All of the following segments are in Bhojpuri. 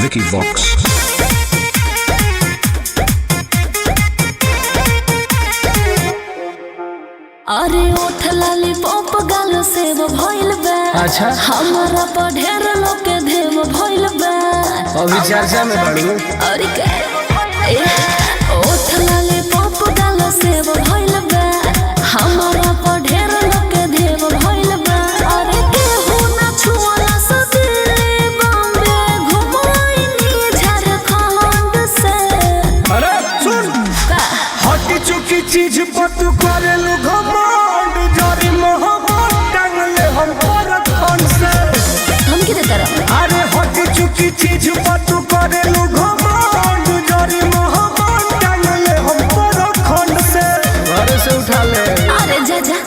Vicky Vox. अरे ओठ लाली पॉप गाल से वो भइल बा। अच्छा हमारा पर ढेर लोग के देव भइल बा। अभी चर्चा में बाड़ू। अरे ओठ लाली पॉप गाल से वो भइल बा। हमारा पर ढेर लोग के देव भइल बा। अरे केहू ना छुअला दिल्ली बॉम्बे घुमाइनी झारखंड से। अरे सुन हटी चुकी चीज पर तू करेलू घमंड जरी मोहब्बत टांगले हम परत कौन से हम की देता रहा। अरे हटी चुकी चीज पर तू करेलू घमंड जरी मोहब्बत टांगले हम परत कौन से घर से उठा ले। अरे जा जा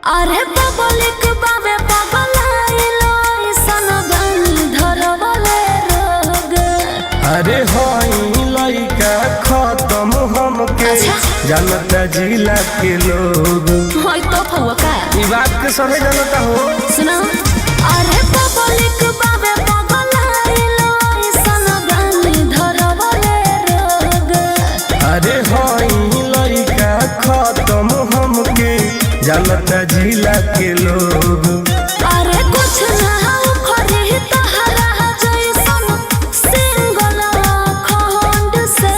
अरे पब्लिक बाबे पगलाइलो ऐसन गन धरवले रोग। अरे होई लइका खत्म हमके जानता जिला के लोग। होय तो फवका ई बात के सभी जानता हो। सुनो अरे पब्लिक बाबे पगलाइलो ऐसन गन धरवले रोग। अरे होई लइका खत्म हमके जानता जिला के लोग। अरे कुछ ना हो खरी तहरा जैसन सिंगल खंड से।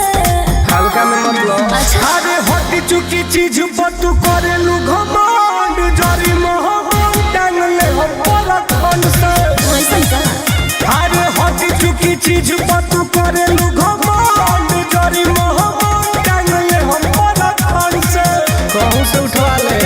हल्का में मतलब अच्छा। अरे हटी चुकी चीज पर तू करेलू घमंड जरी मोहब्बत टांगले हम परत कौन से। वैसन का अरे हटी चुकी चीज पर तू करेलू घमंड जरी मोहब्बत टांगले हम परत कौन से कहूं से उठवा ले।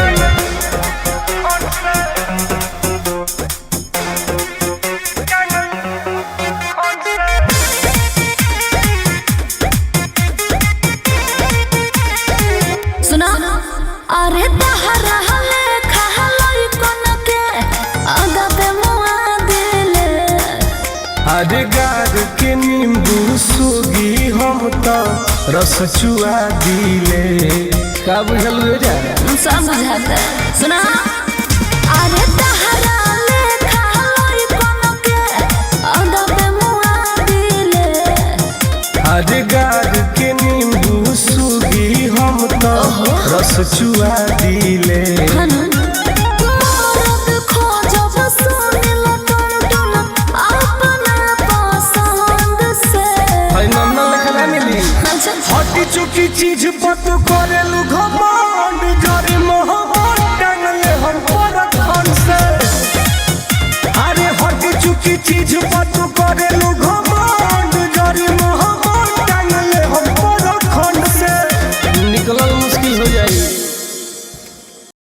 सुना अरे तहरा हले खहलई कोन के आगा पे मुआ दिले। अरे गार के नींबू सूगी हम तो रस चुआ दिले का बुझल जा। सब बुझाता सुना अरे तहरा ले खहलई कोन के आगा पे मुआ दिले। अरे गार के नींबू सूगी हम तो रस चुआ दिले। मरद खोजब सुनिल टुन अपना पसंद से। भाई नन्ना लिखला मिली। अच्छा हटी चुकी चीज पर तू करेलू घमंड जरी मोहब्बत टांगले हम परत कौन से। अरे हटी चुकी चीज पर तू करेलू